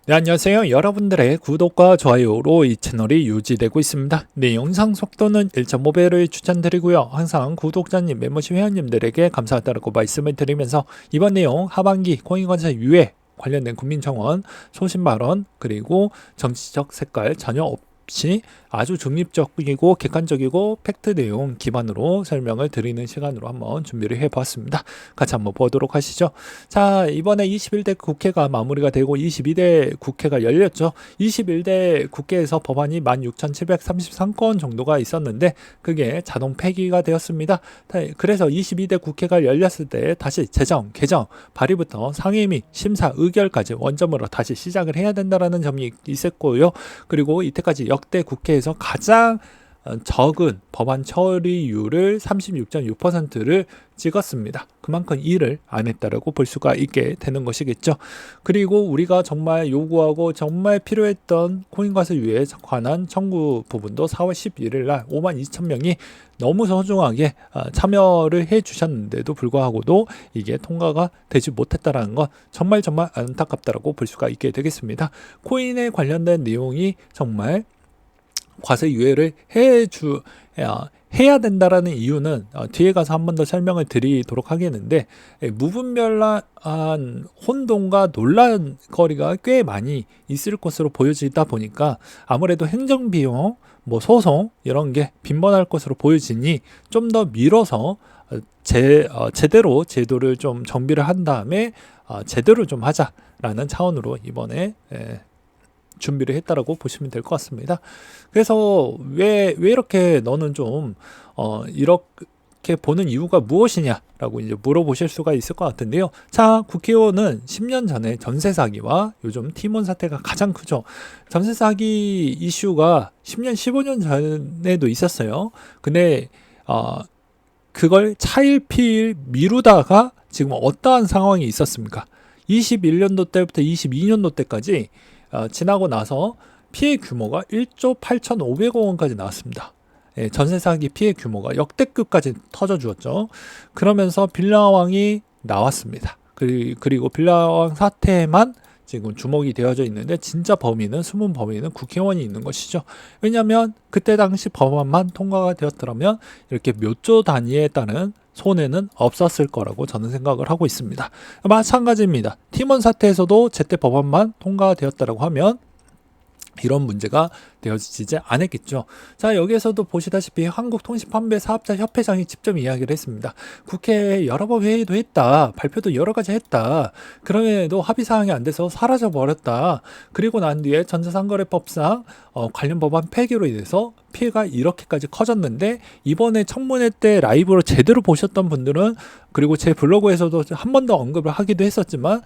네, 안녕하세요. 여러분들의 구독과 좋아요로 이 채널이 유지되고 있습니다. 네, 영상 속도는 1.5배를 추천드리고요. 항상 구독자님, 멤버십 회원님들에게 감사하다고 말씀을 드리면서 이번 내용 하반기 코인건설 유예 관련된 국민청원 소신 발언 그리고 정치적 색깔 전혀 없이 아주 중립적이고 객관적이고 팩트 내용 기반으로 설명을 드리는 시간으로 한번 준비를 해봤습니다. 같이 한번 보도록 하시죠. 자, 이번에 21대 국회가 마무리가 되고 22대 국회가 열렸죠. 21대 국회에서 법안이 16,733건 정도가 있었는데 그게 자동 폐기가 되었습니다. 그래서 22대 국회가 열렸을 때 다시 제정, 개정, 발의부터 상임 및 심사, 의결까지 원점으로 다시 시작을 해야 된다는 점이 있었고요. 그리고 이때까지 역대 국회에서 가장 적은 법안 처리율을 36.6%를 찍었습니다. 그만큼 일을 안 했다라고 볼 수가 있게 되는 것이겠죠. 그리고 우리가 정말 요구하고 정말 필요했던 코인과세 유예에 관한 청구 부분도 4월 11일 날 52,000명이 너무 소중하게 참여를 해 주셨는데도 불구하고도 이게 통과가 되지 못했다라는 건 정말 안타깝다라고 볼 수가 있게 되겠습니다. 코인에 관련된 내용이 정말 과세 유예를 해야 된다라는 이유는 뒤에 가서 한 번 더 설명을 드리도록 하겠는데 무분별한 혼돈과 논란거리가 꽤 많이 있을 것으로 보여지다 보니까 아무래도 행정비용, 소송 이런 게 빈번할 것으로 보여지니 좀 더 미뤄서 제대로 제도를 좀 정비를 한 다음에 제대로 좀 하자라는 차원으로 이번에 준비를 했다라고 보시면 될 것 같습니다. 그래서 왜 이렇게 너는 좀 이렇게 보는 이유가 무엇이냐라고 이제 물어보실 수가 있을 것 같은데요. 자, 국회의원은 10년 전에 전세 사기와 요즘 티몬 사태가 가장 크죠. 전세 사기 이슈가 10년, 15년 전에도 있었어요. 근데 그걸 차일피일 미루다가 지금 어떠한 상황이 있었습니까? 21년도 때부터 22년도 때까지 지나고 나서 피해 규모가 1조 8,500억 원까지 나왔습니다. 전세 사기 피해 규모가 역대급까지 터져주었죠. 그러면서 빌라왕이 나왔습니다. 그리고 빌라왕 사태만 지금 주목이 되어져 있는데 진짜 범인은 숨은 범인은 국회의원이 있는 것이죠. 왜냐하면 그때 당시 법안만 통과가 되었더라면 이렇게 몇 조 단위에 따른 손해는 없었을 거라고 저는 생각을 하고 있습니다. 마찬가지입니다. 팀원 사태에서도 제때 법안만 통과되었다고 하면 이런 문제가 되어지지 않았겠죠. 자, 여기에서도 보시다시피 한국통신판매사업자협회장이 직접 이야기를 했습니다. 국회에 여러 번 회의도 했다. 발표도 여러 가지 했다. 그럼에도 합의사항이 안 돼서 사라져버렸다. 그리고 난 뒤에 전자상거래법상 관련 법안 폐기로 인해서 피해가 이렇게까지 커졌는데 이번에 청문회 때 라이브로 제대로 보셨던 분들은 그리고 제 블로그에서도 한 번 더 언급을 하기도 했었지만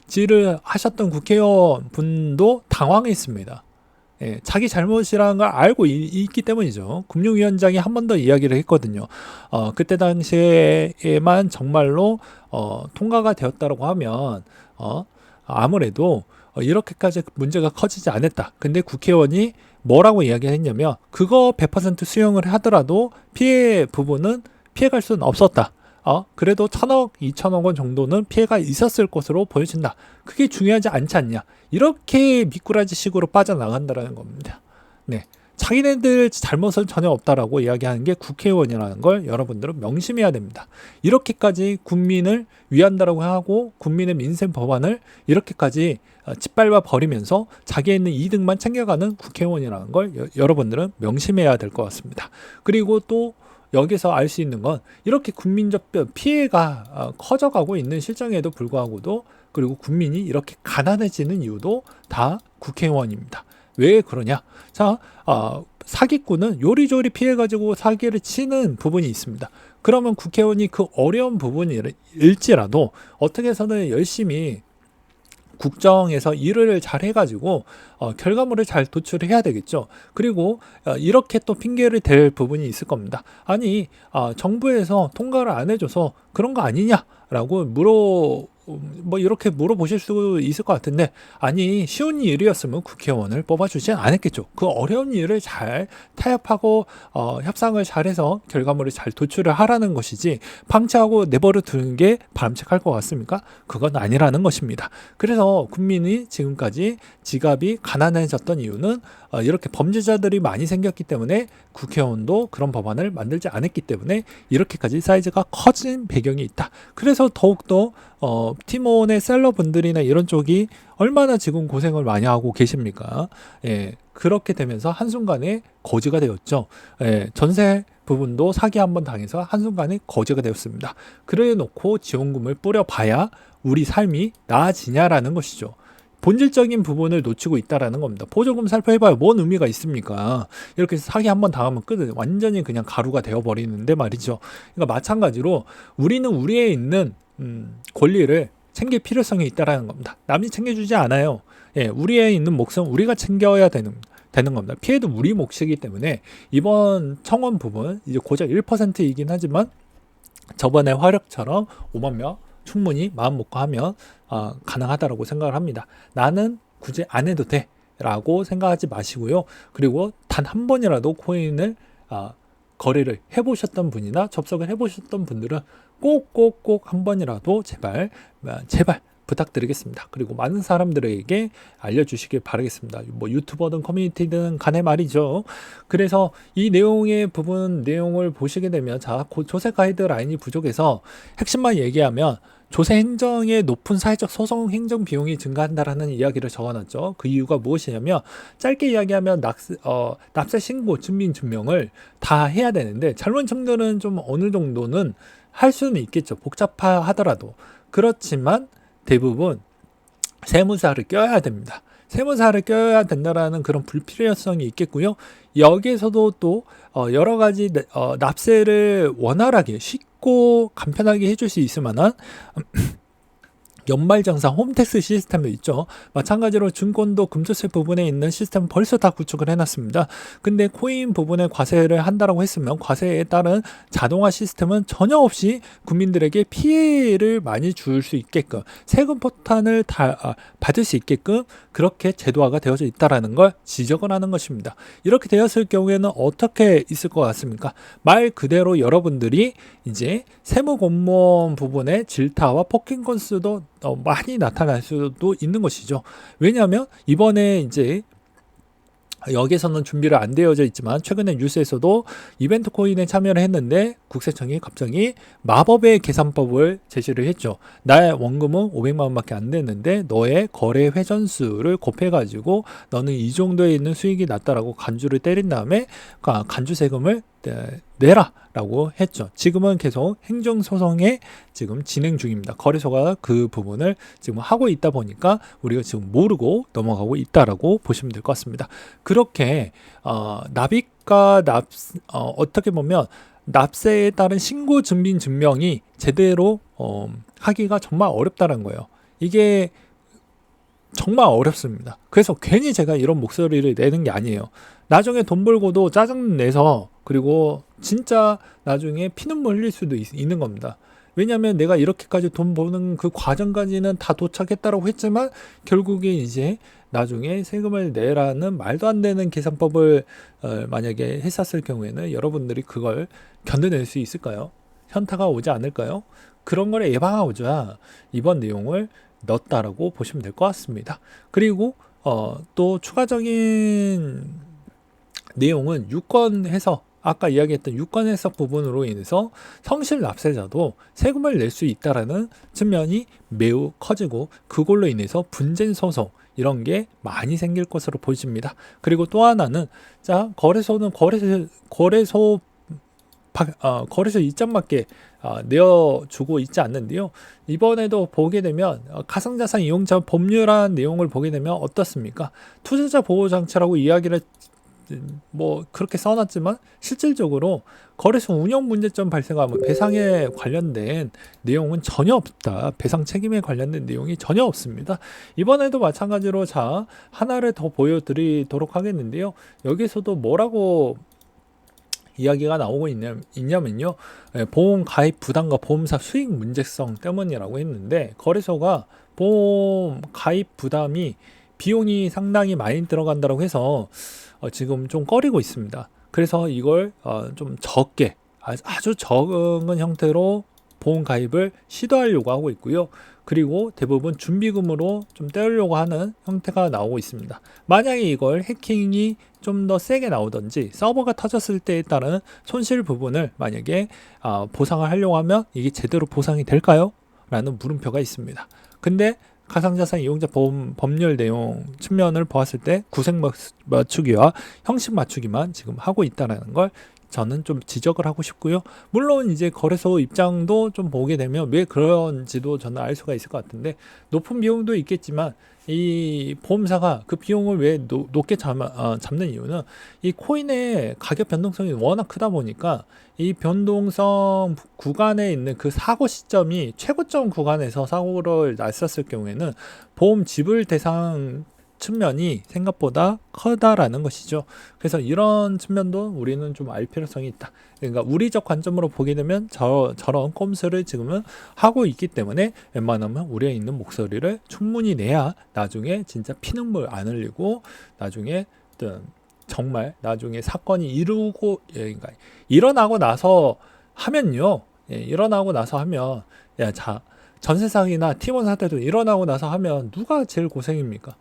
질을 하셨던 국회의원 분도 당황했습니다. 자기 잘못이라는 걸 알고 있기 때문이죠. 금융위원장이 한 번 더 이야기를 했거든요. 그때 당시에만 정말로 통과가 되었다고 하면 아무래도 이렇게까지 문제가 커지지 않았다. 근데 국회의원이 뭐라고 이야기했냐면 그거 100% 수용을 하더라도 피해 부분은 피해갈 수는 없었다. 그래도 1,000억, 2,000억 원 정도는 피해가 있었을 것으로 보여진다. 그게 중요하지 않지 않냐. 이렇게 미꾸라지식으로 빠져나간다는 겁니다. 네. 자기네들 잘못은 전혀 없다라고 이야기하는 게 국회의원이라는 걸 여러분들은 명심해야 됩니다. 이렇게까지 국민을 위한다라고 하고 국민의 민생 법안을 이렇게까지 짓밟아 버리면서 자기에 있는 이득만 챙겨가는 국회의원이라는 걸 여러분들은 명심해야 될 것 같습니다. 그리고 또 여기서 알 수 있는 건 이렇게 국민적 피해가 커져가고 있는 실정에도 불구하고도 그리고 국민이 이렇게 가난해지는 이유도 다 국회의원입니다. 왜 그러냐? 자, 사기꾼은 요리조리 피해가지고 사기를 치는 부분이 있습니다. 그러면 국회의원이 그 어려운 부분일지라도 어떻게 해서는 열심히 국정에서 일을 잘 해가지고 결과물을 잘 도출해야 되겠죠. 그리고 이렇게 또 핑계를 댈 부분이 있을 겁니다. 아니 정부에서 통과를 안 해줘서 그런 거 아니냐라고 뭐 이렇게 물어보실 수 있을 것 같은데, 아니 쉬운 일이었으면 국회의원을 뽑아주진 않았겠죠. 그 어려운 일을 잘 타협하고 협상을 잘해서 결과물을 잘 도출을 하라는 것이지, 방치하고 내버려 두는 게 바람직할 것 같습니까? 그건 아니라는 것입니다. 그래서 국민이 지금까지 지갑이 가난해졌던 이유는 이렇게 범죄자들이 많이 생겼기 때문에, 국회의원도 그런 법안을 만들지 않았기 때문에 이렇게까지 사이즈가 커진 배경이 있다. 그래서 더욱더 팀원의 셀러분들이나 이런 쪽이 얼마나 지금 고생을 많이 하고 계십니까? 예, 그렇게 되면서 한순간에 거지가 되었죠. 예, 전세 부분도 사기 한번 당해서 한순간에 거지가 되었습니다. 그래 놓고 지원금을 뿌려봐야 우리 삶이 나아지냐라는 것이죠. 본질적인 부분을 놓치고 있다라는 겁니다. 보조금 살펴해봐요. 뭔 의미가 있습니까? 이렇게 사기 한번 당하면 끝은 완전히 그냥 가루가 되어버리는데 말이죠. 그러니까 마찬가지로 우리는 우리에 있는 권리를 챙길 필요성이 있다라는 겁니다. 남이 챙겨주지 않아요. 예, 우리에 있는 몫은 우리가 챙겨야 되는 겁니다. 피해도 우리 몫이기 때문에 이번 청원 부분 이제 고작 1%이긴 하지만 저번에 화력처럼 5만 명 충분히 마음 먹고 하면 가능하다라고 생각을 합니다. 나는 굳이 안 해도 돼 라고 생각하지 마시고요. 그리고 단 한 번이라도 코인을 거래를 해보셨던 분이나 접속을 해보셨던 분들은 꼭 한 번이라도 제발 부탁드리겠습니다. 그리고 많은 사람들에게 알려주시길 바라겠습니다. 뭐 유튜버든 커뮤니티든 간에 말이죠. 그래서 이 내용을 보시게 되면, 자, 조세 가이드라인이 부족해서 핵심만 얘기하면 조세 행정의 높은 사회적 소송 행정 비용이 증가한다라는 이야기를 적어놨죠. 그 이유가 무엇이냐면, 짧게 이야기하면 납세 신고 증명을 다 해야 되는데, 젊은 층들은 좀 어느 정도는 할 수는 있겠죠. 복잡하더라도. 그렇지만 대부분 세무사를 껴야 됩니다. 세무사를 껴야 된다라는 그런 불필요성이 있겠고요. 여기에서도 또 여러 가지 납세를 원활하게 쉽고 간편하게 해줄 수 있을 만한 연말정산 홈택스 시스템도 있죠. 마찬가지로 증권도 금조세 부분에 있는 시스템 벌써 다 구축을 해놨습니다. 근데 코인 부분에 과세를 한다라고 했으면 과세에 따른 자동화 시스템은 전혀 없이 국민들에게 피해를 많이 줄 수 있게끔, 세금 폭탄을 받을 수 있게끔 그렇게 제도화가 되어져 있다라는 걸 지적을 하는 것입니다. 이렇게 되었을 경우에는 어떻게 있을 것 같습니까? 말 그대로 여러분들이 이제 세무공무원 부분의 질타와 폭행 건수도 많이 나타날 수도 있는 것이죠. 왜냐하면 이번에 이제 여기에서는 준비를 안 되어져 있지만, 최근에 뉴스에서도 이벤트 코인에 참여를 했는데 국세청이 갑자기 마법의 계산법을 제시를 했죠. 나의 원금은 500만 원밖에 안 됐는데 너의 거래 회전수를 곱해가지고 너는 이 정도에 있는 수익이 났다라고 간주를 때린 다음에 간주 세금을 내라 라고 했죠. 지금은 계속 행정소송에 지금 진행 중입니다. 거래소가 그 부분을 지금 하고 있다 보니까 우리가 지금 모르고 넘어가고 있다라고 보시면 될 것 같습니다. 그렇게 납입과 어떻게 보면 납세에 따른 신고 증명이 제대로 하기가 정말 어렵다는 거예요. 이게 정말 어렵습니다. 그래서 괜히 제가 이런 목소리를 내는 게 아니에요. 나중에 돈 벌고도 짜증 내서, 그리고 진짜 나중에 피눈물 흘릴 수도 있는 겁니다. 왜냐하면 내가 이렇게까지 돈 버는 그 과정까지는 다 도착했다라고 했지만 결국에 이제 나중에 세금을 내라는 말도 안 되는 계산법을 만약에 했었을 경우에는 여러분들이 그걸 견뎌낼 수 있을까요? 현타가 오지 않을까요? 그런 걸 예방하고자 이번 내용을 넣었다라고 보시면 될 것 같습니다. 그리고 또 추가적인 내용은 유권 해석, 아까 이야기했던 유권 해석 부분으로 인해서 성실 납세자도 세금을 낼 수 있다라는 측면이 매우 커지고, 그걸로 인해서 분쟁 소송 이런 게 많이 생길 것으로 보입니다. 그리고 또 하나는, 자, 거래소는 거래소 입장밖에 내어주고 있지 않는데요. 이번에도 보게 되면 가상자산 이용자 법률안 내용을 보게 되면 어떻습니까? 투자자 보호장치라고 이야기를 뭐 그렇게 써놨지만 실질적으로 거래소 운영 문제점 발생하면 배상에 관련된 내용은 전혀 없다. 배상 책임에 관련된 내용이 전혀 없습니다. 이번에도 마찬가지로, 자, 하나를 더 보여드리도록 하겠는데요. 여기서도 뭐라고 이야기가 나오고 있냐면요. 보험 가입 부담과 보험사 수익 문제성 때문이라고 했는데, 거래소가 보험 가입 부담이 비용이 상당히 많이 들어간다고 해서 지금 좀 꺼리고 있습니다. 그래서 이걸 좀 적게, 아주 적은 형태로 보험 가입을 시도하려고 하고 있고요. 그리고 대부분 준비금으로 좀 떼려고 하는 형태가 나오고 있습니다. 만약에 이걸 해킹이 좀 더 세게 나오든지 서버가 터졌을 때에 따른 손실 부분을 만약에 보상을 하려고 하면 이게 제대로 보상이 될까요? 라는 물음표가 있습니다. 근데 가상자산 이용자 보험 법률 내용 측면을 보았을 때 구색 맞추기와 형식 맞추기만 지금 하고 있다는 걸 저는 좀 지적을 하고 싶고요. 물론 이제 거래소 입장도 좀 보게 되면 왜 그런지도 저는 알 수가 있을 것 같은데, 높은 비용도 있겠지만 이 보험사가 그 비용을 왜 높게 잡는 이유는 이 코인의 가격 변동성이 워낙 크다 보니까 이 변동성 구간에 있는 그 사고 시점이 최고점 구간에서 사고를 났었을 경우에는 보험 지불 대상 측면이 생각보다 크다라는 것이죠. 그래서 이런 측면도 우리는 좀 알 필요성이 있다. 그러니까 우리적 관점으로 보게 되면 저런 꼼수를 지금은 하고 있기 때문에 웬만하면 우리에 있는 목소리를 충분히 내야 나중에 진짜 피눈물 안 흘리고 나중에 정말 나중에 사건이 그러니까 일어나고 나서 하면요. 일어나고 나서 하면 전세상이나 팀원 사태도 일어나고 나서 하면 누가 제일 고생입니까?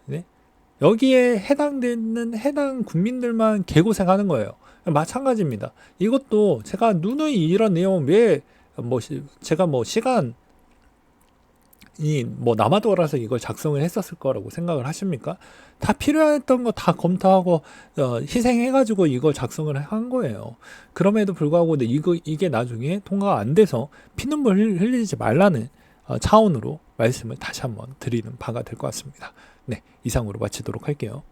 네? 여기에 해당되는 해당 국민들만 개고생하는 거예요. 마찬가지입니다. 이것도 제가 누누이 이런 내용 제가 시간이 남아돌아서 이걸 작성을 했었을 거라고 생각을 하십니까? 다 필요했던 거 다 검토하고 희생해가지고 이걸 작성을 한 거예요. 그럼에도 불구하고 이게 나중에 통과가 안 돼서 피눈물 흘리지 말라는 차원으로 말씀을 다시 한번 드리는 바가 될 것 같습니다. 네, 이상으로 마치도록 할게요.